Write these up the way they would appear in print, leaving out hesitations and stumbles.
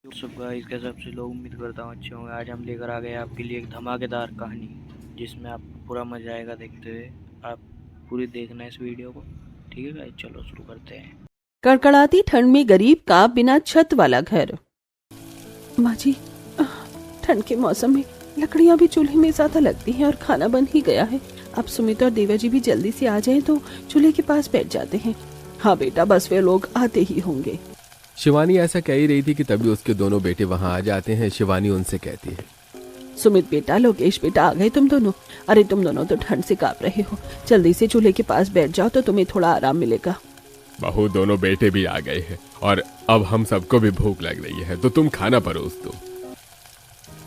सब गाइस कैसे आप लोग उम्मीद करता हूँ अच्छे होंगे। आज हम लेकर आ गए आपके लिए एक धमाकेदार कहानी जिसमें आपको पूरा मजा आएगा देखते हुए। आप पूरी देखना इस वीडियो को, ठीक है गाइस? चलो शुरू करते हैं। कड़कड़ाती ठंड में गरीब का बिना छत वाला घर। माँ जी, ठंड के मौसम में लकड़ियाँ भी चूल्हे में ज्यादा लगती हैं और खाना बन ही गया है। अब सुमित और देवा जी भी जल्दी से आ जाएं तो चूल्हे के पास बैठ जाते हैं। हाँ बेटा, बस वे लोग आते ही होंगे। शिवानी ऐसा कह ही रही थी कि तभी उसके दोनों बेटे वहां आ जाते हैं। शिवानी उनसे कहती है, सुमित बेटा, लोकेश बेटा, आ गए तुम दोनों। अरे तुम दोनों तो ठंड से कांप रहे हो, जल्दी से चूल्हे के पास बैठ जाओ तो तुम्हें थोड़ा आराम मिलेगा। बहू, दोनों बेटे भी आ गए हैं और अब हम सबको भी भूख लग रही है, तो तुम खाना परोस दो।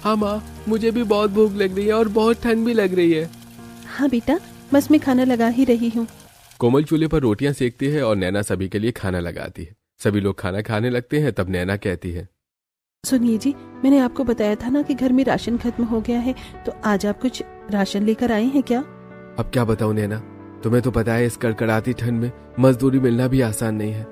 हाँ माँ, मुझे भी बहुत भूख लग रही है और बहुत ठंड भी लग रही है। हाँ बेटा, बस मैं खाना लगा ही रही हूँ। कोमल चूल्हे पर रोटियां सेकती है और नैना सभी के लिए खाना लगाती है। सभी लोग खाना खाने लगते हैं। तब नैना कहती है, सुनिए जी, मैंने आपको बताया था ना कि घर में राशन खत्म हो गया है, तो आज आप कुछ राशन लेकर आए हैं क्या? अब क्या बताऊं नैना, तुम्हें तो पता है इस कड़कड़ाती ठंड में मजदूरी मिलना भी आसान नहीं है।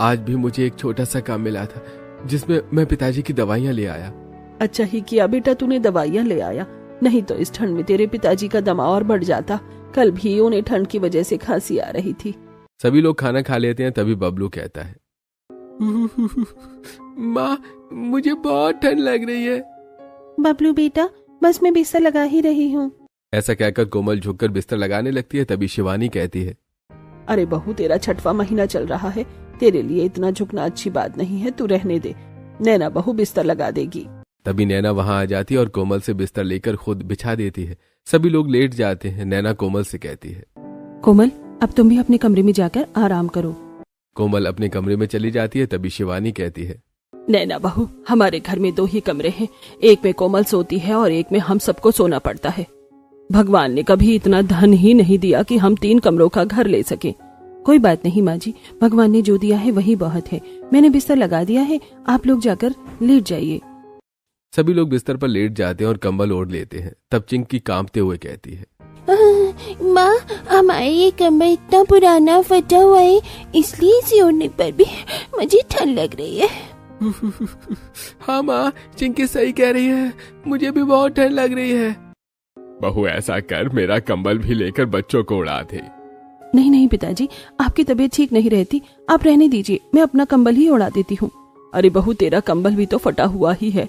आज भी मुझे एक छोटा सा काम मिला था जिसमें मैं पिताजी की दवाइयाँ ले आया। अच्छा ही किया बेटा, तूने दवाइयाँ ले आया, नहीं तो इस ठंड में तेरे पिताजी का दमा और बढ़ जाता। कल भी उन्हें ठंड की वजह से खांसी आ रही थी। सभी लोग खाना खा लेते हैं। तभी बबलू कहता है, माँ, मुझे बहुत ठंड लग रही है। बबलू बेटा, बस मैं बिस्तर लगा ही रही हूँ। ऐसा कहकर कोमल झुककर बिस्तर लगाने लगती है। तभी शिवानी कहती है, अरे बहू, तेरा 6वां महीना चल रहा है, तेरे लिए इतना झुकना अच्छी बात नहीं है, तू रहने दे। नैना बहू बिस्तर लगा देगी। तभी नैना वहां आ जाती है और कोमल से बिस्तर लेकर खुद बिछा देती है। सभी लोग लेट जाते हैं। नैना कोमल से कहती है, कोमल, अब तुम भी अपने कमरे में जाकर आराम करो। कोमल अपने कमरे में चली जाती है। तभी शिवानी कहती है, नैना बहू, हमारे घर में 2 ही कमरे हैं, एक में कोमल सोती है और एक में हम सबको सोना पड़ता है। भगवान ने कभी इतना धन ही नहीं दिया कि हम 3 कमरों का घर ले सके। कोई बात नहीं माँ जी, भगवान ने जो दिया है वही बहुत है। मैंने बिस्तर लगा दिया है, आप लोग जाकर लेट जाइए। सभी लोग बिस्तर पर लेट जाते हैं और कंबल ओढ़ लेते हैं। तब चिंकी कांपते हुए कहती है, माँ, हमारा ये कमरा इतना पुराना फटा हुआ है, इसलिए इसे ओढ़ने पर भी मुझे ठंड लग रही है। हाँ माँ, चिंकी सही कह रही है, मुझे भी बहुत ठंड लग रही है। बहू, ऐसा कर, मेरा कंबल भी लेकर बच्चों को उड़ा दे। नहीं नहीं पिताजी, आपकी तबीयत ठीक नहीं रहती, आप रहने दीजिए, मैं अपना कंबल ही उड़ा देती हूँ। अरे बहू, तेरा कंबल भी तो फटा हुआ ही है।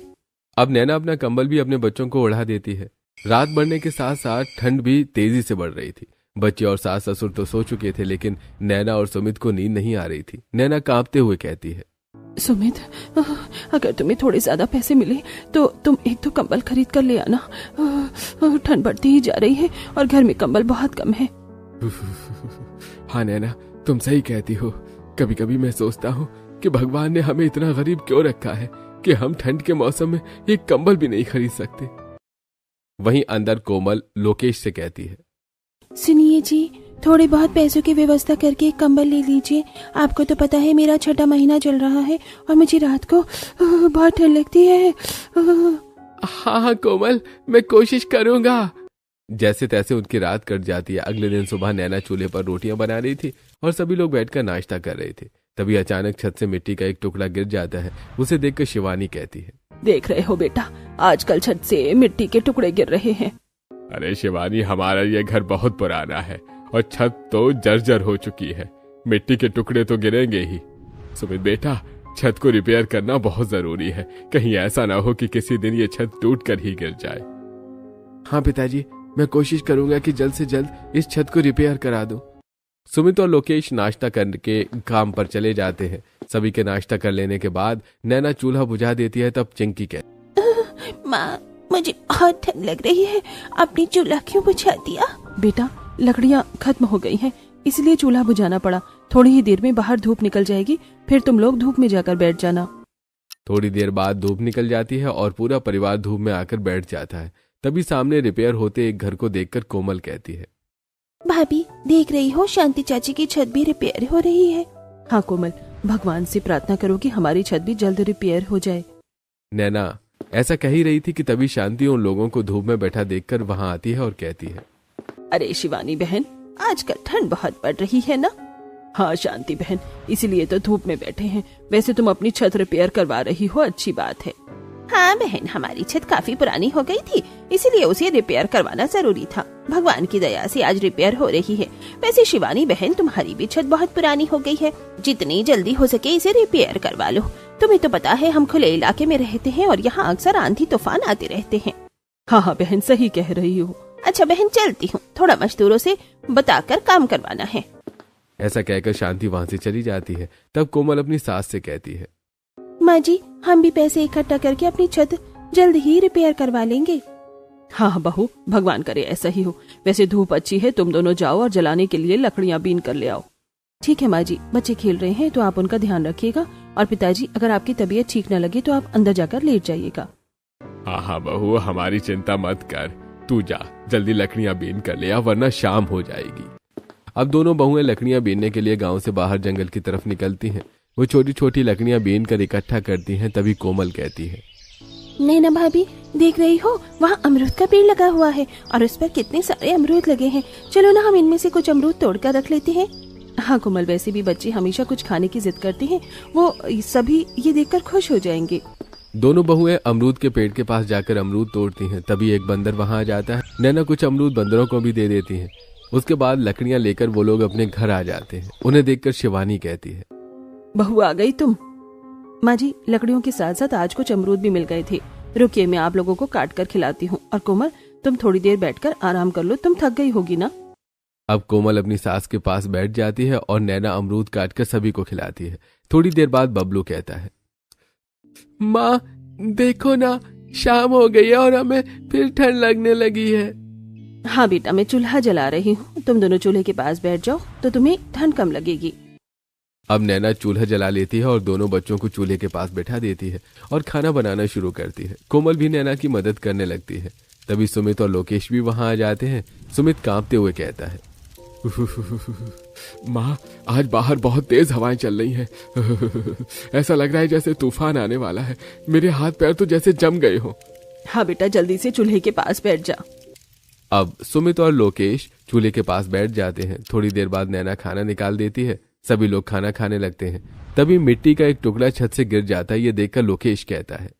अब नैना अपना कंबल भी अपने बच्चों को उड़ा देती है। रात बढ़ने के साथ साथ ठंड भी तेजी से बढ़ रही थी। बच्चे और सास ससुर तो सो चुके थे, लेकिन नैना और सुमित को नींद नहीं आ रही थी। नैना कांपते हुए कहती है, सुमित, अगर तुम्हें थोड़े ज्यादा पैसे मिले तो तुम एक तो कंबल खरीद कर ले आना। ठंड बढ़ती ही जा रही है और घर में कंबल बहुत कम है। हाँ नैना, तुम सही कहती हो। कभी कभी मैं सोचता हूँ कि भगवान ने हमें इतना गरीब क्यों रखा है कि हम ठंड के मौसम में एक कंबल भी नहीं खरीद सकते। वहीं अंदर कोमल लोकेश से कहती है, सुनिए जी, थोड़े बहुत पैसों की व्यवस्था करके एक कंबल ले लीजिए। आपको तो पता है मेरा 6वां महीना चल रहा है और मुझे रात को बहुत ठंड लगती है। हाँ कोमल, मैं कोशिश करूंगा। जैसे तैसे उनकी रात कट जाती है। अगले दिन सुबह नैना चूल्हे पर रोटियां बना रही थी और सभी लोग बैठकर नाश्ता कर रहे थे। तभी अचानक छत से मिट्टी का एक टुकड़ा गिर जाता है। उसे देखकर शिवानी कहती है, देख रहे हो बेटा, आजकल छत से मिट्टी के टुकड़े गिर रहे हैं। अरे शिवानी, हमारा ये घर बहुत पुराना है और छत तो जर्जर हो चुकी है, मिट्टी के टुकड़े तो गिरेंगे ही। सुमित बेटा, छत को रिपेयर करना बहुत जरूरी है, कहीं ऐसा ना हो कि किसी दिन ये छत टूट कर ही गिर जाए। हाँ पिताजी, मैं कोशिश करूंगा कि जल्द से जल्द इस छत को रिपेयर करा दूं। सुमित और लोकेश नाश्ता करके काम पर चले जाते हैं। सभी के नाश्ता कर लेने के बाद नैना चूल्हा बुझा देती है। तब चिंकी कहती, माँ, मुझे बहुत ठंड लग रही है, आपने चूल्हा क्यों बुझा दिया? बेटा, लकड़ियाँ खत्म हो गई हैं, इसलिए चूल्हा बुझाना पड़ा। थोड़ी ही देर में बाहर धूप निकल जाएगी, फिर तुम लोग धूप में जाकर बैठ जाना। थोड़ी देर बाद धूप निकल जाती है और पूरा परिवार धूप में आकर बैठ जाता है। तभी सामने रिपेयर होते एक घर को देखकर कोमल कहती है, भाभी, देख रही हो, शांति चाची की छत भी रिपेयर हो रही है। हाँ कोमल, भगवान से प्रार्थना करो कि हमारी छत भी जल्द रिपेयर हो जाए। नैना ऐसा कह ही रही थी कि तभी शांति उन लोगों को धूप में बैठा देखकर वहां आती है और कहती है, अरे शिवानी बहन, आजकल ठंड बहुत बढ़ रही है ना? हाँ शांति बहन, इसीलिए तो धूप में बैठे हैं। वैसे तुम अपनी छत रिपेयर करवा रही हो, अच्छी बात है। हाँ बहन, हमारी छत काफी पुरानी हो गई थी, इसीलिए उसे रिपेयर करवाना जरूरी था। भगवान की दया से आज रिपेयर हो रही है। वैसे शिवानी बहन, तुम्हारी भी छत बहुत पुरानी हो गई है, जितनी जल्दी हो सके इसे रिपेयर करवा लो। तुम्हें तो पता है हम खुले इलाके में रहते हैं और यहाँ अक्सर आंधी तूफान आते रहते हैं। हाँ बहन, सही कह रही हो। अच्छा बहन, चलती हूँ, थोड़ा मजदूरों से बताकर काम करवाना है। ऐसा कहकर शांति वहां से चली जाती है। तब कोमल अपनी सास से कहती है, माँ जी, हम भी पैसे इकट्ठा करके अपनी छत जल्द ही रिपेयर करवा लेंगे। हाँ बहू, भगवान करे ऐसा ही हो। वैसे धूप अच्छी है, तुम दोनों जाओ और जलाने के लिए लकड़ियाँ बीन कर ले आओ। ठीक है माँ जी, बच्चे खेल रहे हैं तो आप उनका ध्यान रखिएगा। और पिताजी, अगर आपकी तबीयत ठीक न लगे तो आप अंदर जाकर लेट जाइएगा। हाँ बहू, हमारी चिंता मत कर, तू जा, जल्दी लकड़ियाँ बीन कर ले आ, वरना शाम हो जाएगी। अब दोनों बहुएं लकड़ियाँ बीनने के लिए गांव से बाहर जंगल की तरफ निकलती हैं। वो छोटी छोटी लकड़ियाँ बीन कर इकट्ठा करती हैं। तभी कोमल कहती है, नैना भाभी, देख रही हो, वहाँ अमरूद का पेड़ लगा हुआ है और उस पर कितने सारे अमरूद लगे हैं। चलो ना, हम इनमें से कुछ अमरूद तोड़कर रख लेते हैं। हाँ कोमल, वैसे भी बच्चे हमेशा कुछ खाने की जिद करते हैं, वो सभी ये देखकर खुश हो जाएंगे। दोनों बहुएं अमरूद के पेड़ के पास जाकर अमरूद तोड़ती हैं। तभी एक बंदर वहां आ जाता है। नैना कुछ अमरूद बंदरों को भी दे देती है। उसके बाद लकड़ियां लेकर वो लोग अपने घर आ जाते हैं। उन्हें देखकर शिवानी कहती है, बहू आ गई तुम? माँ जी, लकड़ियों के साथ साथ आज कुछ अमरूद भी मिल गए थे। रुकिए, मैं आप लोगों को काट कर खिलाती हूँ। और कोमल, तुम थोड़ी देर बैठकर आराम कर लो, तुम थक गई होगी ना। अब कोमल अपनी सास के पास बैठ जाती है और नैना अमरूद काटकर सभी को खिलाती है। थोड़ी देर बाद बबलू कहता है, माँ देखो ना, शाम हो गई है और हमें फिर ठंड लगने लगी है। हाँ बेटा, मैं चूल्हा जला रही हूँ, तुम दोनों चूल्हे के पास बैठ जाओ तो तुम्हें ठंड कम लगेगी। अब नैना चूल्हा जला लेती है और दोनों बच्चों को चूल्हे के पास बैठा देती है और खाना बनाना शुरू करती है। कोमल भी नैना की मदद करने लगती है। तभी सुमित और लोकेश भी वहां आ जाते हैं। सुमित कांपते हुए कहता है, माँ, आज बाहर बहुत तेज हवाएं चल रही हैं। ऐसा लग रहा है जैसे तूफान आने वाला है। मेरे हाथ पैर तो जैसे जम गए हो। हाँ बेटा, जल्दी से चूल्हे के पास बैठ जा। अब सुमित और लोकेश चूल्हे के पास बैठ जाते हैं। थोड़ी देर बाद नैना खाना निकाल देती है। सभी लोग खाना खाने लगते हैं। तभी मिट्टी का एक टुकड़ा छत से गिर जाता है। ये देखकर लोकेश कहता है,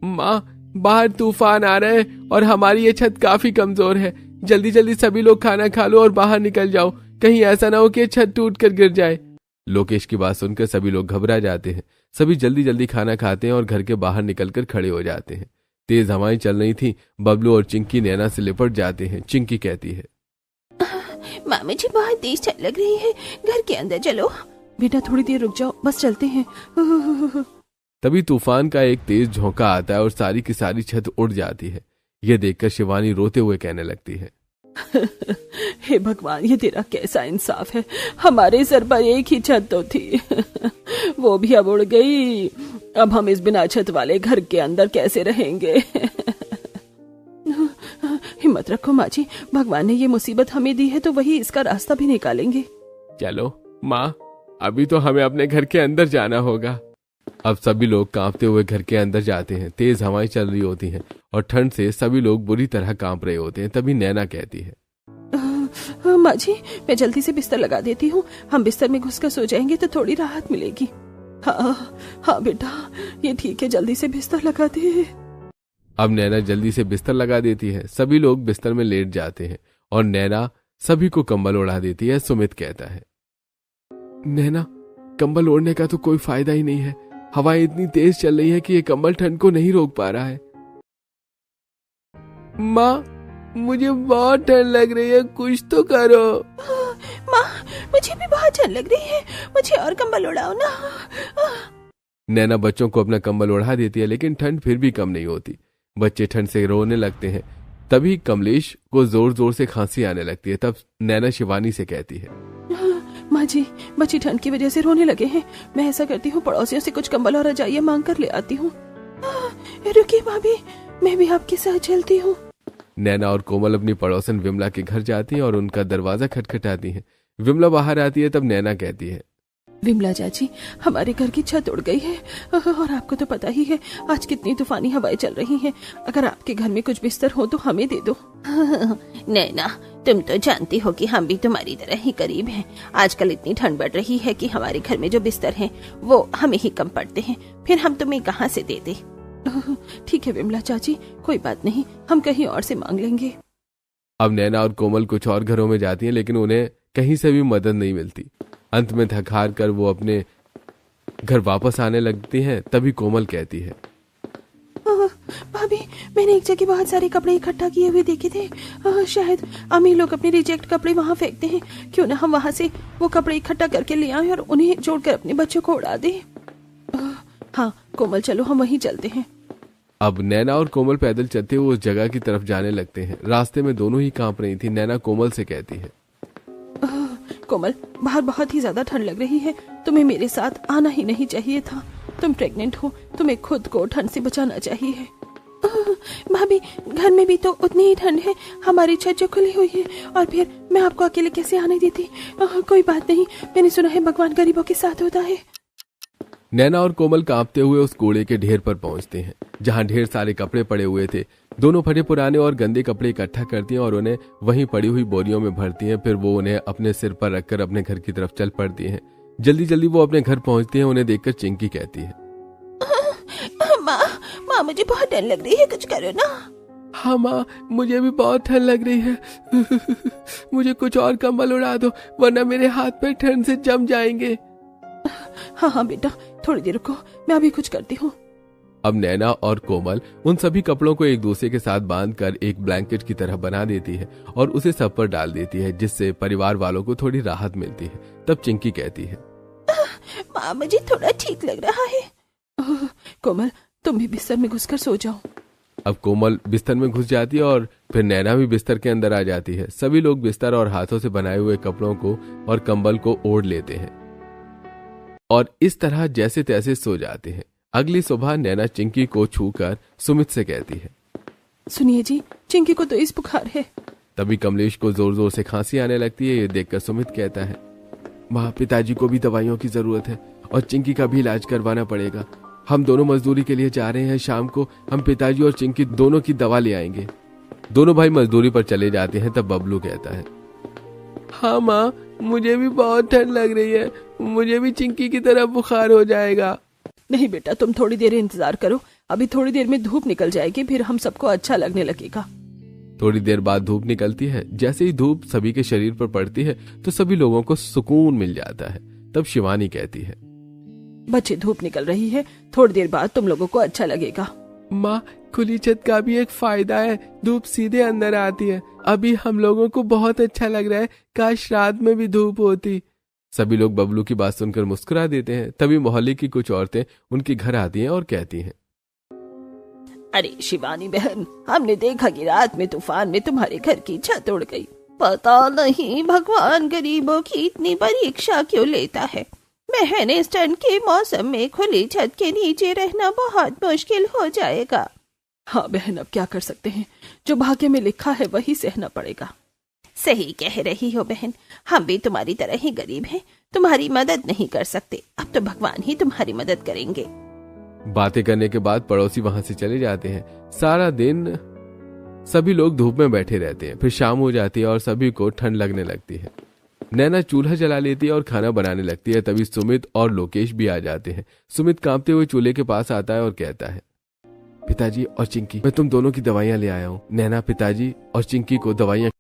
माँ, बाहर तूफान आ रहा है और हमारी ये छत काफी कमजोर है। जल्दी जल्दी सभी लोग खाना खा लो और बाहर निकल जाओ, कहीं ऐसा ना हो कि छत टूट कर गिर जाए। लोकेश की बात सुनकर सभी लोग घबरा जाते हैं। सभी जल्दी जल्दी खाना खाते हैं और घर के बाहर निकलकर खड़े हो जाते हैं। तेज हवाएं चल रही थी। बबलू और चिंकी नैना से लिपट जाते हैं। चिंकी कहती है, माँ, मुझे बहुत तेज ठंड लग रही है, घर के अंदर चलो। बेटा थोड़ी देर रुक जाओ, बस चलते हैं। तभी तूफान का एक तेज झोंका आता है और सारी की सारी छत उड़ जाती है। यह देखकर शिवानी रोते हुए कहने लगती है, हे भगवान, ये तेरा कैसा इंसाफ है। हमारे सर पर एक ही छत तो थी, वो भी अब उड़ गई। अब हम इस बिना छत वाले घर के अंदर कैसे रहेंगे। हिम्मत रखो माँ जी, भगवान ने ये मुसीबत हमें दी है तो वही इसका रास्ता भी निकालेंगे। चलो माँ, अभी तो हमें अपने घर के अंदर जाना होगा। अब सभी लोग कांपते हुए घर के अंदर जाते हैं। तेज हवाएं चल रही होती हैं और ठंड से सभी लोग बुरी तरह कांप रहे होते हैं। तभी नैना कहती है, माँ जी, मैं जल्दी से बिस्तर लगा देती हूँ। हम बिस्तर में घुसकर सो जाएंगे तो थोड़ी राहत मिलेगी। हाँ बेटा, ये ठीक है, जल्दी से बिस्तर लगा दे। अब नैना जल्दी से बिस्तर लगा देती है। सभी लोग बिस्तर में लेट जाते हैं और नैना सभी को कंबल ओढ़ा देती है। सुमित कहता है, नैना, कंबल ओढ़ने का तो कोई फायदा ही नहीं है। हवाएं इतनी तेज चल रही है कि ये कंबल ठंड को नहीं रोक पा रहा है। माँ, मुझे बहुत ठंड लग रही है, कुछ तो करो। माँ, मुझे भी बहुत ठंड लग रही है, मुझे और कंबल उड़ाओ ना। नैना बच्चों को अपना कंबल ओढ़ा देती है, लेकिन ठंड फिर भी कम नहीं होती। बच्चे ठंड से रोने लगते हैं। तभी कमलेश को जोर जोर से खांसी आने लगती है। तब नैना शिवानी से कहती है, माँ जी, बच्ची ठंड की वजह से रोने लगे हैं। मैं ऐसा करती हूँ, पड़ोसियों से कुछ कंबल और रजाइयाँ मांग कर ले आती हूँ। रुकिए भाभी, मैं भी आपके साथ चलती हूँ। नैना और कोमल अपनी पड़ोसन विमला के घर जाती हैं और उनका दरवाजा खटखटाती हैं। विमला बाहर आती है। तब नैना कहती है, विमला चाची, हमारे घर की छत उड़ गई है और आपको तो पता ही है आज कितनी तूफानी हवाएं चल रही हैं। अगर आपके घर में कुछ बिस्तर हो तो हमें दे दो। नैना, तुम तो जानती हो कि हम भी तुम्हारी तरह ही गरीब हैं। आजकल इतनी ठंड बढ़ रही है कि हमारे घर में जो बिस्तर हैं वो हमें ही कम पड़ते हैं, फिर हम तुम्हें कहाँ से दे दे। ठीक है विमला चाची, कोई बात नहीं, हम कहीं और से मांग लेंगे। अब नैना और कोमल कुछ और घरों में जाती हैं, लेकिन उन्हें कहीं से भी मदद नहीं मिलती। अंत में थक हार कर वो अपने घर वापस आने लगती हैं। तभी कोमल कहती है, भाभी, मैंने एक जगह बहुत सारे कपड़े इकट्ठा किए हुए देखे थे। शायद अमीर लोग अपने रिजेक्ट कपड़े वहाँ फेंकते हैं। क्यों ना हम वहाँ से वो कपड़े इकट्ठा करके ले आए और उन्हें जोड़कर अपने बच्चों को उड़ा दें। हाँ कोमल, चलो हम वहीं चलते हैं। अब नैना और कोमल पैदल चलते हुए उस जगह की तरफ जाने लगते हैं। रास्ते में दोनों ही कांप रही थी। नैना कोमल से कहती है, कोमल, बाहर बहुत ही ज्यादा ठंड लग रही है, तुम्हें मेरे साथ आना ही नहीं चाहिए था। तुम प्रेग्नेंट हो, तुम्हें खुद को ठंड से बचाना चाहिए। भाभी, घर में भी तो उतनी ही ठंड है, हमारी छत जो खुली हुई है, और फिर मैं आपको अकेले कैसे आने देती। कोई बात नहीं, मैंने सुना है भगवान गरीबों के साथ होता है। नैना और कोमल कांपते हुए उस कूड़े के ढेर पर पहुंचते हैं, जहां ढेर सारे कपड़े पड़े हुए थे। दोनों फटे पुराने और गंदे कपड़े इकट्ठा करती हैं और उन्हें वहीं पड़ी हुई बोरियों में भरती हैं। फिर वो उन्हें अपने सिर पर रखकर अपने घर की तरफ चल पड़ती हैं। जल्दी जल्दी वो अपने घर पहुंचती हैं। उन्हें देखकर चिंकी कहती है, माँ, मुझे बहुत डर लग रही है, कुछ करो ना। हाँ माँ, मुझे भी बहुत ठंड लग रही है। मुझे कुछ और कंबल उड़ा दो, वरना मेरे हाथ पैर ठंड से जम जाएंगे। हाँ बेटा, थोड़ी देर रुको, मैं अभी कुछ करती हूँ। अब नैना और कोमल उन सभी कपड़ों को एक दूसरे के साथ बांधकर एक ब्लैंकेट की तरह बना देती है और उसे सब पर डाल देती है, जिससे परिवार वालों को थोड़ी राहत मिलती है। तब चिंकी कहती है, माँ, मुझे थोड़ा ठीक लग रहा है। कोमल, तुम भी बिस्तर में घुसकर सो जाओ। अब कोमल बिस्तर में घुस जाती है और फिर नैना भी बिस्तर के अंदर आ जाती है। सभी लोग बिस्तर और हाथों से बनाए हुए कपड़ों को और कंबल को ओढ़ लेते हैं और इस तरह जैसे तैसे सो जाते हैं। अगली सुबह नैना चिंकी को छूकर सुमित से कहती है, सुनिए जी, चिंकी को तो इस बुखार है। तभी कमलेश को जोर जोर से खांसी आने लगती है। ये देखकर सुमित कहता है, माँ, पिताजी को भी दवाइयों की जरूरत है और चिंकी का भी इलाज करवाना पड़ेगा। हम दोनों मजदूरी के लिए जा रहे हैं। शाम को हम पिताजी और चिंकी दोनों की दवा ले आएंगे। दोनों भाई मजदूरी पर चले जाते हैं। तब बबलू कहता है, हाँ माँ, मुझे भी बहुत ठंड लग रही है, मुझे भी चिंकी की तरह बुखार हो जाएगा। नहीं बेटा, तुम थोड़ी देर इंतजार करो, अभी थोड़ी देर में धूप निकल जाएगी, फिर हम सबको अच्छा लगने लगेगा। थोड़ी देर बाद धूप निकलती है। जैसे ही धूप सभी के शरीर पर पड़ती है तो सभी लोगों को सुकून मिल जाता है। तब शिवानी कहती है, बच्चे, धूप निकल रही है, थोड़ी देर बाद तुम लोगों को अच्छा लगेगा। माँ, खुली छत का भी एक फायदा है, धूप सीधे अंदर आती है। अभी हम लोगों को बहुत अच्छा लग रहा है, काश रात में भी धूप होती। सभी लोग बबलू की बात सुनकर मुस्कुरा देते हैं। तभी मोहल्ले की कुछ औरतें उनके घर आती हैं और कहती हैं, अरे शिवानी बहन, हमने देखा कि रात में तूफान में तुम्हारे घर की छत उड़ गई। पता नहीं भगवान गरीबों की इतनी परीक्षा क्यों लेता है। बहन, इस ठंड के मौसम में खुली छत के नीचे रहना बहुत मुश्किल हो जाएगा। हाँ बहन, अब क्या कर सकते हैं, जो भाग्य में लिखा है वही सहना पड़ेगा। सही कह रही हो बहन, हम भी तुम्हारी तरह ही गरीब हैं, तुम्हारी मदद नहीं कर सकते। अब तो भगवान ही तुम्हारी मदद करेंगे। बातें करने के बाद पड़ोसी वहां से चले जाते हैं। सारा दिन सभी लोग धूप में बैठे रहते हैं। फिर शाम हो जाती है और सभी को ठंड लगने लगती है। नैना चूल्हा जला लेती है और खाना बनाने लगती है। तभी सुमित और लोकेश भी आ जाते हैं। सुमित कांपते हुए चूल्हे के पास आता है और कहता है, पिताजी और चिंकी, मैं तुम दोनों की दवाइयां ले आया हूँ। नैना पिताजी और चिंकी को दवाइयां।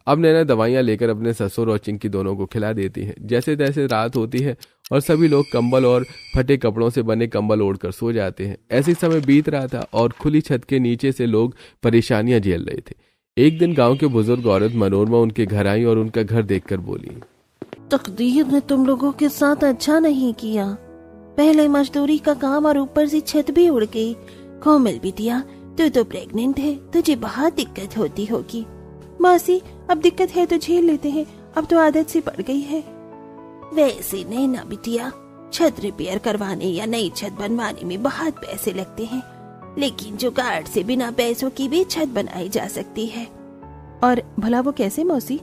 अब नैना दवाइयां लेकर अपने ससुर और चिंकी दोनों को खिला देती है। जैसे तैसे रात होती है और सभी लोग कंबल और फटे कपड़ों से बने कंबल ओढ़कर सो जाते हैं। ऐसे समय बीत रहा था और खुली छत के नीचे से लोग परेशानियां झेल रहे थे। एक दिन गांव के बुजुर्ग औरत मनोरमा उनके घर आई और उनका घर देखकर बोली, तकदीर ने तुम लोगों के साथ अच्छा नहीं किया। पहले मजदूरी का काम और ऊपर से छत भी उड़ गई। कोमल बिटिया, तू तो प्रेग्नेंट है, तुझे बहुत दिक्कत होती होगी। मासी, अब दिक्कत है तो झेल लेते हैं, अब तो आदत सी पड़ गई है। वैसे नहीं ना बिटिया, छत रिपेयर करवाने या नई छत बनवाने में बहुत पैसे लगते हैं, लेकिन जुगाड़ से बिना पैसों की भी छत बनाई जा सकती है। और भला वो कैसे मौसी?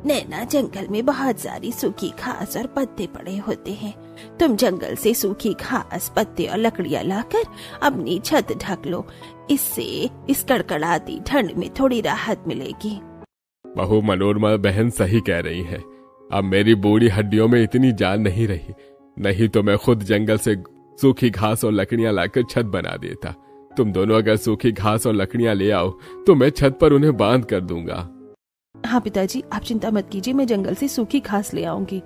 नैना, जंगल में बहुत सारी सूखी घास और पत्ते पड़े होते हैं। तुम जंगल से सूखी घास, पत्ते और लकड़ियां लाकर अपनी छत ढक लो। इससे इस कड़कड़ाती ठंड में थोड़ी राहत मिलेगी। बहू मनोरमा बहन सही कह रही है। अब मेरी बूढ़ी हड्डियों में इतनी जान नहीं रही, नहीं तो मैं खुद जंगल से सूखी घास और लकड़ियां लाकर छत बना देता। तुम दोनों अगर सूखी घास और लकड़ियां ले आओ तो मैं छत पर उन्हें बांध कर दूंगा। हाँ पिताजी, आप चिंता मत कीजिए, मैं जंगल से सूखी घास ले आऊंगी।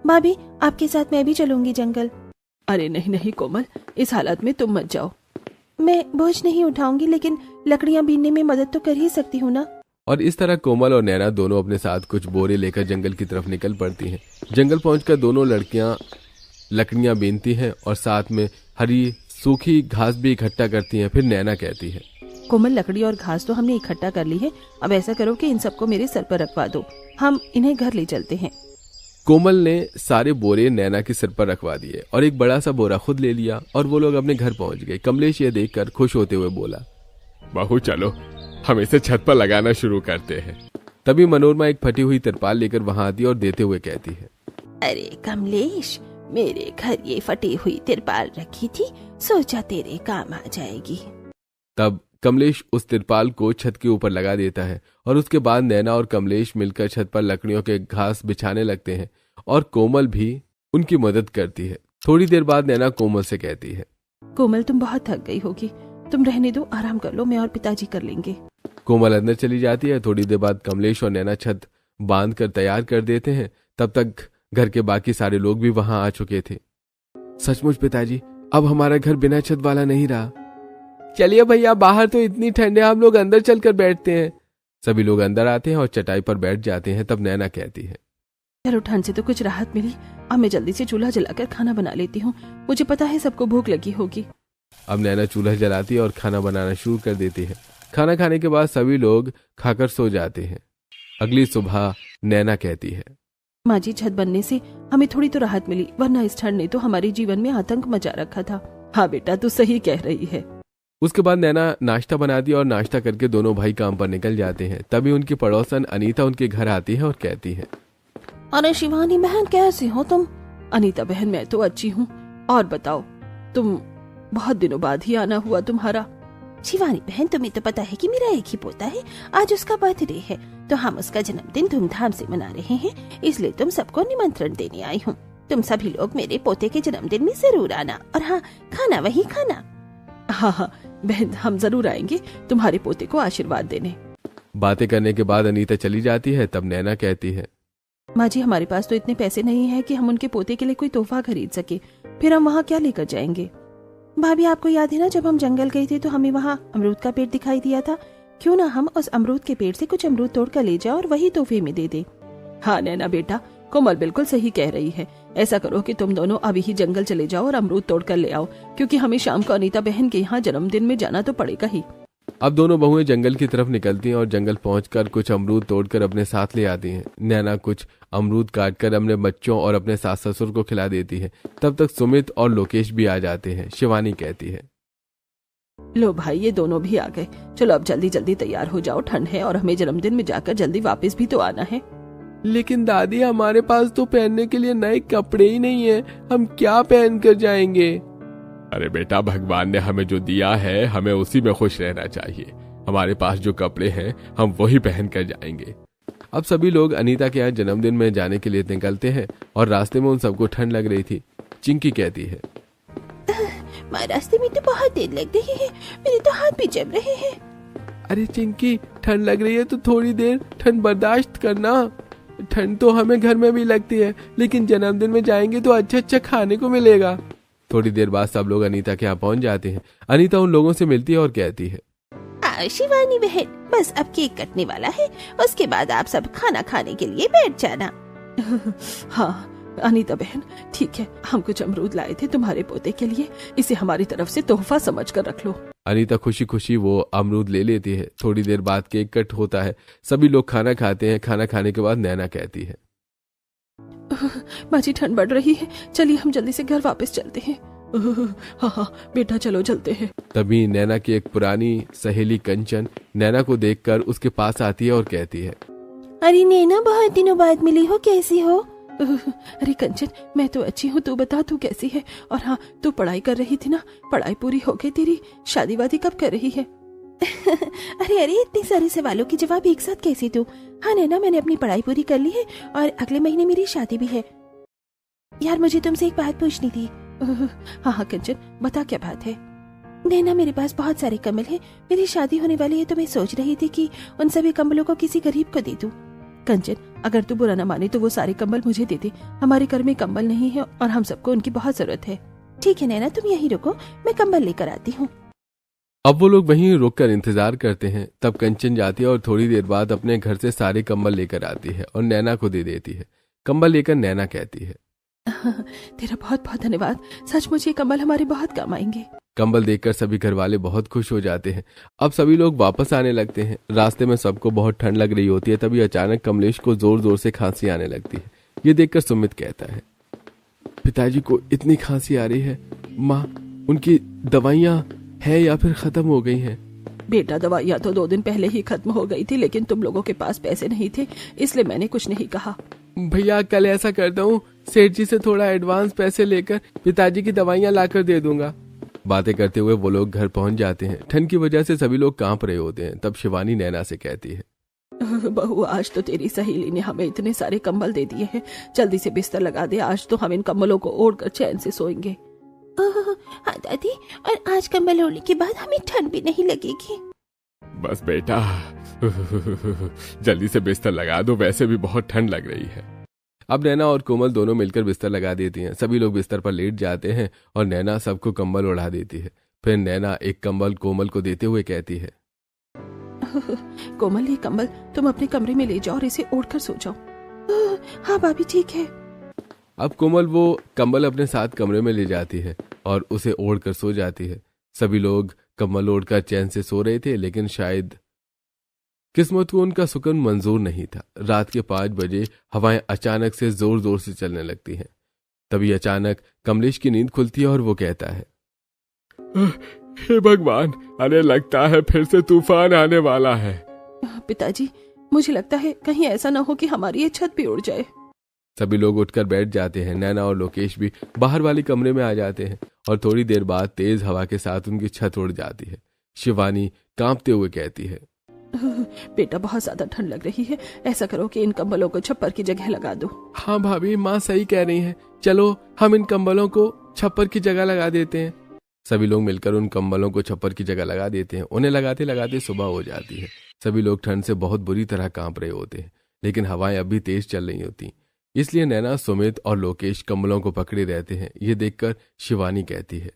भाभी, आपके साथ मैं भी चलूंगी जंगल। अरे नहीं नहीं कोमल, इस हालत में तुम मत जाओ। मैं बोझ नहीं उठाऊंगी, लेकिन लकड़ियां बीनने में मदद तो कर ही सकती हूँ ना। और इस तरह कोमल और नैना दोनों अपने साथ कुछ बोरे लेकर जंगल की तरफ निकल पड़ती हैं। जंगल पहुंचकर दोनों लड़कियां लकड़ियां बीनती हैं और साथ में हरी सूखी घास भी इकट्ठा करती हैं। फिर नैना कहती है, कोमल, लकड़ी और घास तो हमने इकट्ठा कर ली है, अब ऐसा करो कि इन सबको मेरे सर पर रखवा दो, हम इन्हें घर ले चलते हैं। कोमल ने सारे बोरे नैना के सिर पर रखवा दिए और एक बड़ा सा बोरा खुद ले लिया और वो लोग अपने घर पहुंच गए। कमलेश ये देखकर खुश होते हुए बोला, बहू चलो हम इसे छत पर लगाना शुरू करते हैं। तभी मनोरमा एक फटी हुई तिरपाल लेकर वहां आती और देते हुए कहती है, अरे कमलेश, मेरे घर ये फटी हुई तिरपाल रखी थी, सोचा तेरे काम आ जाएगी। तब कमलेश उस तिरपाल को छत के ऊपर लगा देता है और उसके बाद नैना और कमलेश मिलकर छत पर लकड़ियों के घास बिछाने लगते हैं और कोमल भी उनकी मदद करती है। थोड़ी देर बाद नैना कोमल से कहती है, कोमल, तुम बहुत थक गई होगी, तुम रहने दो, आराम कर लो, मैं और पिताजी कर लेंगे। कोमल अंदर चली जाती है। थोड़ी देर बाद कमलेश और नैना छत बांध कर तैयार कर देते हैं। तब तक घर के बाकी सारे लोग भी वहां आ चुके थे। सचमुच पिताजी, अब हमारा घर बिना छत वाला नहीं रहा। चलिए भैया, बाहर तो इतनी ठंड है, हम लोग अंदर चलकर बैठते हैं। सभी लोग अंदर आते हैं और चटाई पर बैठ जाते हैं। तब नैना कहती है, चलो, ठंड से तो कुछ राहत मिली, अब मैं जल्दी से चूल्हा जलाकर खाना बना लेती हूँ, मुझे पता है सबको भूख लगी होगी। अब नैना चूल्हा जलाती है और खाना बनाना शुरू कर देती है। खाना खाने के बाद सभी लोग खाकर सो जाते हैं। अगली सुबह नैना कहती है, माँ जी, छत बनने से हमें थोड़ी तो राहत मिली, वरना इस ठंड ने तो हमारे जीवन में आतंक मचा रखा था। हाँ बेटा, तू सही कह रही है। उसके बाद नैना नाश्ता बनाती है और नाश्ता करके दोनों भाई काम पर निकल जाते हैं। तभी उनकी पड़ोसन अनीता उनके घर आती है और कहती है, अरे शिवानी बहन, कैसे हो तुम? अनीता बहन, मैं तो अच्छी हूँ, और बताओ, तुम बहुत दिनों बाद ही आना हुआ तुम्हारा। शिवानी बहन, तुम्हें तो पता है कि मेरा एक ही पोता है, आज उसका बर्थडे है, तो हम उसका जन्मदिन धूमधाम से मना रहे हैं, इसलिए तुम सबको निमंत्रण देने आई हूँ। तुम सभी लोग मेरे पोते के जन्मदिन में जरूर आना, और हाँ, खाना वही खाना। हाँ हाँ बहन, हम जरूर आएंगे तुम्हारे पोते को आशीर्वाद देने। बातें करने के बाद अनीता चली जाती है। तब नैना कहती है, माँ जी, हमारे पास तो इतने पैसे नहीं है कि हम उनके पोते के लिए कोई तोहफा खरीद सके, फिर हम वहाँ क्या लेकर जाएंगे? भाभी, आपको याद है ना, जब हम जंगल गए थे तो हमें वहाँ अमरूद का पेड़ दिखाई दिया था, क्यों ना हम उस अमरूद के पेड़ से कुछ अमरूद तोड़ कर ले जाए और वही तोहफे में दे दे। हाँ नैना बेटा, कोमल बिल्कुल सही कह रही है। ऐसा करो कि तुम दोनों अभी ही जंगल चले जाओ और अमरूद तोड़ कर ले आओ, क्योंकि हमें शाम को अनीता बहन के यहाँ जन्मदिन में जाना तो पड़ेगा ही। अब दोनों बहुएं जंगल की तरफ निकलती हैं और जंगल पहुंचकर कुछ अमरूद तोड़कर अपने साथ ले आती हैं। नैना कुछ अमरूद काटकर अपने बच्चों और अपने सास ससुर को खिला देती है। तब तक सुमित और लोकेश भी आ जाते हैं। शिवानी कहती है, लो भाई, ये दोनों भी आ गए, चलो अब जल्दी जल्दी तैयार हो जाओ, ठंड है और हमें जन्मदिन में जाकर जल्दी वापस भी तो आना है। लेकिन दादी, हमारे पास तो पहनने के लिए नए कपड़े ही नहीं है, हम क्या पहन कर जाएंगे? अरे बेटा, भगवान ने हमें जो दिया है हमें उसी में खुश रहना चाहिए। हमारे पास जो कपड़े हैं हम वही पहन कर जाएंगे। अब सभी लोग अनीता के यहाँ जन्मदिन में जाने के लिए निकलते हैं और रास्ते में उन सबको ठंड लग रही थी। चिंकी कहती है, माँ, रास्ते में तो बहुत देर लग रही है, मेरे तो हाथ भी जम रहे हैं। अरे चिंकी, ठंड लग रही है तो थोड़ी देर ठंड बर्दाश्त करना। ठंड तो हमें घर में भी लगती है, लेकिन जन्मदिन में जाएंगे तो अच्छा अच्छा खाने को मिलेगा। थोड़ी देर बाद सब लोग अनीता के यहाँ पहुंच जाते हैं। अनीता उन लोगों से मिलती है और कहती है, शिवानी बहन, बस अब केक कटने वाला है, उसके बाद आप सब खाना खाने के लिए बैठ जाना। हाँ अनीता बहन, ठीक है, हम कुछ अमरूद लाए थे तुम्हारे पोते के लिए, इसे हमारी तरफ से तोहफा समझकर रख लो। अनीता खुशी खुशी वो अमरूद ले लेती है। थोड़ी देर बाद केक कट होता है। सभी लोग खाना खाते हैं। खाना खाने के बाद नैना कहती है, माँ जी, ठंड बढ़ रही है, चलिए हम जल्दी से घर वापस चलते हैं। हाँ हाँ बेटा, चलो चलते हैं। तभी नैना की एक पुरानी सहेली कंचन नैना को देखकर उसके पास आती है और कहती है, अरे नैना, बहुत दिनों बाद मिली हो, कैसी हो? अरे कंचन, मैं तो अच्छी हूँ, तू बता तू कैसी है? और हाँ, तू पढ़ाई कर रही थी ना, पढ़ाई पूरी हो गई तेरी? शादी वादी कब कर रही है? अरे अरे, इतने सारे सवालों के जवाब एक साथ कैसे दूं? हाँ नैना, मैंने अपनी पढ़ाई पूरी कर ली है और अगले महीने मेरी शादी भी है। यार मुझे तुमसे एक बात पूछनी थी। हाँ हाँ कंचन, बता क्या बात है। नैना, मेरे पास बहुत सारे कंबल हैं, मेरी शादी होने वाली है तो मैं सोच रही थी कि उन सभी कंबलों को किसी गरीब को दे दूं। कंचन, अगर तू बुरा न माने तो वो सारे कंबल मुझे दे दे। हमारे घर में कंबल नहीं है और हम सबको उनकी बहुत जरूरत है। ठीक है नैना, तुम यहीं रुको, मैं कंबल लेकर आती हूँ। अब वो लोग वहीं रुककर इंतजार करते हैं। तब कंचन जाती है और थोड़ी देर बाद अपने घर से सारे कंबल लेकर आती है और नैना को दे देती है। कंबल लेकर नैना कहती है, तेरा बहुत बहुत धन्यवाद, सचमुच ये कंबल हमारे बहुत काम आएंगे। कंबल देखकर सभी घर वाले बहुत खुश हो जाते हैं। अब सभी लोग वापस आने लगते हैं। रास्ते में सबको बहुत ठंड लग रही होती है। तभी अचानक कमलेश को जोर जोर से खांसी आने लगती है। ये देखकर सुमित कहता है, पिताजी को इतनी खांसी आ रही है, माँ उनकी दवाइयाँ है या फिर खत्म हो गई हैं? बेटा, दवाइयाँ तो 2 दिन पहले ही खत्म हो गई थी, लेकिन तुम लोगों के पास पैसे नहीं थे, इसलिए मैंने कुछ नहीं कहा। भैया कल ऐसा करता हूँ, सेठ जी से थोड़ा एडवांस पैसे लेकर पिताजी की दवाइयाँ लाकर दे दूंगा। बातें करते हुए वो लोग घर पहुंच जाते हैं। ठंड की वजह से सभी लोग कांप रहे होते हैं। तब शिवानी नैना से कहती है, बहू आज तो तेरी सहेली ने हमें इतने सारे कंबल दे दिए हैं, जल्दी से बिस्तर लगा दे, आज तो हम इन कंबलों को ओढ़कर चैन से सोएंगे। हाँ दादी, और आज कंबल ओढ़ने के बाद हमें ठंड भी नहीं लगेगी। बस बेटा जल्दी से बिस्तर लगा दो, वैसे भी बहुत ठंड लग रही है। अब नैना और कोमल दोनों मिलकर बिस्तर लगा देती हैं। सभी लोग बिस्तर पर लेट जाते हैं और नैना सबको कंबल ओढ़ा देती है। फिर नैना एक कंबल कोमल को देते हुए कहती है, कोमल ये कंबल तुम अपने कमरे में ले जाओ और इसे ओढ़कर सो जाओ। हाँ भाभी ठीक है। अब कोमल वो कंबल अपने साथ कमरे में ले जाती है और उसे ओढ़कर सो जाती है। सभी लोग कंबल ओढ़कर चैन से सो रहे थे, लेकिन शायद किस्मत को उनका सुकून मंजूर नहीं था। रात के 5 बजे हवाएं अचानक से जोर जोर से चलने लगती हैं। तभी अचानक कमलेश की नींद खुलती है और वो कहता है, हे भगवान, अरे लगता है फिर से तूफान आने वाला है। पिताजी, मुझे लगता है कहीं ऐसा ना हो कि हमारी ये छत भी उड़ जाए। सभी लोग उठकर बैठ जाते हैं। नैना और लोकेश भी बाहर वाले कमरे में आ जाते हैं और थोड़ी देर बाद तेज हवा के साथ उनकी छत उड़ जाती है। शिवानी कांपते हुए कहती है, बेटा बहुत ज्यादा ठंड लग रही है, ऐसा करो कि इन कंबलों को छप्पर की जगह लगा दो। हाँ भाभी, माँ सही कह रही है, चलो हम इन कंबलों को छप्पर की जगह लगा देते हैं। सभी लोग मिलकर उन कंबलों को छप्पर की जगह लगा देते हैं। उन्हें लगाते लगाते सुबह हो जाती है। सभी लोग ठंड से बहुत बुरी तरह कांप रहे होते हैं, लेकिन हवाएं अभी तेज चल रही होती, इसलिए नैना, सुमित और लोकेश कंबलों को पकड़े रहते हैं। ये देखकर शिवानी कहती है,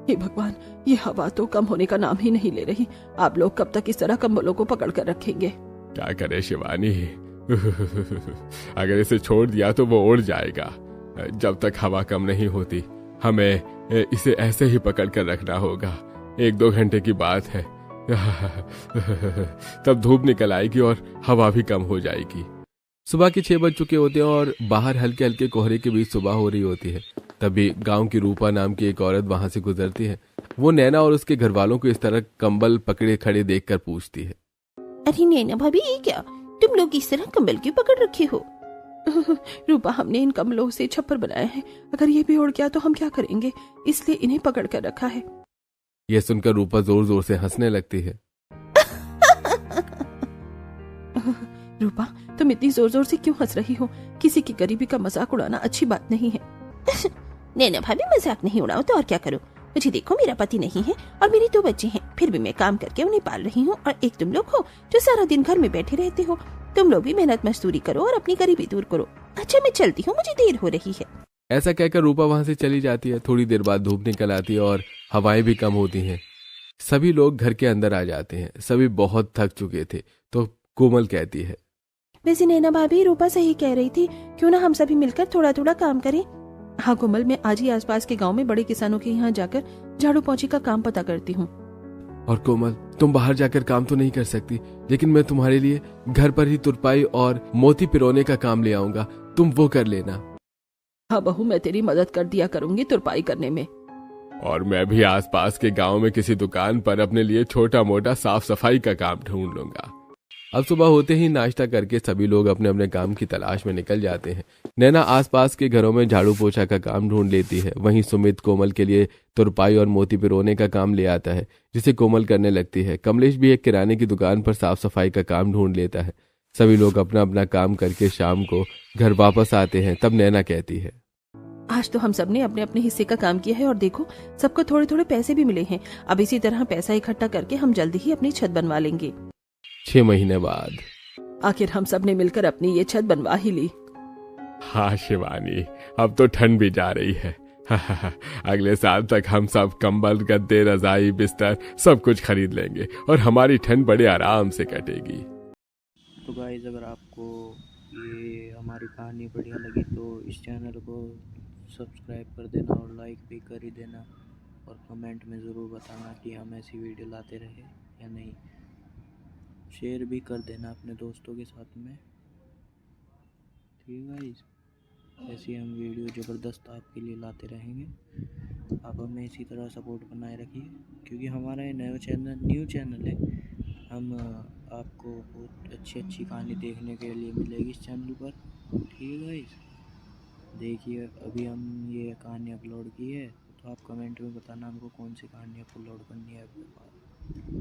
हे भगवान, ये हवा तो कम होने का नाम ही नहीं ले रही। आप लोग कब तक इस तरह कंबलों को पकड़ कर रखेंगे? क्या करे शिवानी, अगर इसे छोड़ दिया तो वो उड़ जाएगा। जब तक हवा कम नहीं होती हमें इसे ऐसे ही पकड़ कर रखना होगा। 1-2 घंटे की बात है, तब धूप निकल आएगी और हवा भी कम हो जाएगी। सुबह के 6 बज चुके होते हैं और बाहर हल्के हल्के कोहरे के बीच सुबह हो रही होती है। तभी गांव की रूपा नाम की एक औरत वहां से गुजरती है। वो नैना और उसके घर वालों को इस तरह कंबल पकड़े खड़े देखकर पूछती है, अरे नैना भाभी, ये क्या, तुम लोग इस तरह कंबल क्यों पकड़ रखे हो? रूपा, हमने इन कंबलों से छप्पर बनाया है, अगर ये भी उड़ गया तो हम क्या करेंगे, इसलिए इन्हें पकड़ कर रखा है। यह सुनकर रूपा जोर जोर से हंसने लगती है। रूपा, तुम इतनी जोर जोर से क्यों हंस रही हो? किसी की गरीबी का मजाक उड़ाना अच्छी बात नहीं है। नैना भाभी, मजाक नहीं उड़ाओ तो और क्या करो। मुझे देखो, मेरा पति नहीं है और मेरे 2 बच्चे हैं, फिर भी मैं काम करके उन्हें पाल रही हूँ। और एक तुम लोग हो जो सारा दिन घर में बैठे रहते हो। तुम लोग भी मेहनत मजदूरी करो और अपनी गरीबी दूर करो। अच्छा, मैं चलती हूँ, मुझे देर हो रही है। ऐसा कहकर रूपा वहां से चली जाती है। थोड़ी देर बाद धूप निकल आती है और हवाएं भी कम होती हैं। सभी लोग घर के अंदर आ जाते हैं। सभी बहुत थक चुके थे। तो कोमल कहती है, वैसे नैना भाभी, रूपा सही कह रही थी, क्यों ना हम सभी मिलकर थोड़ा थोड़ा काम करें। हाँ कोमल, मैं आज ही आसपास के गांव में बड़े किसानों के यहाँ जाकर झाड़ू पोंछी का काम पता करती हूँ। और कोमल, तुम बाहर जाकर काम तो नहीं कर सकती, लेकिन मैं तुम्हारे लिए घर पर ही तुरपाई और मोती पिरोने का काम ले आऊंगा, तुम वो कर लेना। हाँ बहू, मैं तेरी मदद कर दिया करूंगी तुरपाई करने में। और मैं भी आसपास के गांव में किसी दुकान पर अपने लिए छोटा मोटा साफ सफाई का काम ढूंढ लूंगा। अब सुबह होते ही नाश्ता करके सभी लोग अपने अपने काम की तलाश में निकल जाते हैं। नैना आसपास के घरों में झाड़ू पोछा का काम ढूंढ लेती है। वहीं सुमित कोमल के लिए तुरपाई और मोती पिरोने का काम ले आता है, जिसे कोमल करने लगती है। कमलेश भी एक किराने की दुकान पर साफ सफाई का काम ढूंढ लेता है। सभी लोग अपना अपना काम करके शाम को घर वापस आते हैं। तब नैना कहती है, आज तो हम सब ने अपने अपने हिस्से का काम किया है और देखो सबको थोड़े थोड़े पैसे भी मिले हैं। अब इसी तरह पैसा इकट्ठा करके हम जल्दी ही अपनी छत बनवा लेंगे। 6 महीने बाद। आखिर हम सब ने मिलकर अपनी ये छत बनवा ही ली। हाँ शिवानी, अब तो ठंड भी जा रही है। अगले साल तक हम सब कंबल, गद्दे, रजाई, बिस्तर सब कुछ खरीद लेंगे और हमारी ठंड बड़े आराम से कटेगी। तो गाइस, अगर आपको ये हमारी कहानी बढ़िया लगी तो इस चैनल को सब्सक्राइब कर देना और लाइक भी कर ही देना, और कमेंट में ज़रूर बताना कि हम ऐसी वीडियो लाते रहे या नहीं। शेयर भी कर देना अपने दोस्तों के साथ में। ठीक है गाइस, ऐसी हम वीडियो ज़बरदस्त आपके लिए लाते रहेंगे। आप हमें इसी तरह सपोर्ट बनाए रखिए, क्योंकि हमारा ये न्यू चैनल है। हम आपको बहुत अच्छी कहानी देखने के लिए मिलेगी इस चैनल पर। ठीक है गाइस, देखिए अभी हम ये कहानी अपलोड की है, तो आप कमेंट में बताना हमको कौन सी कहानी अपलोड करनी है अपने पास।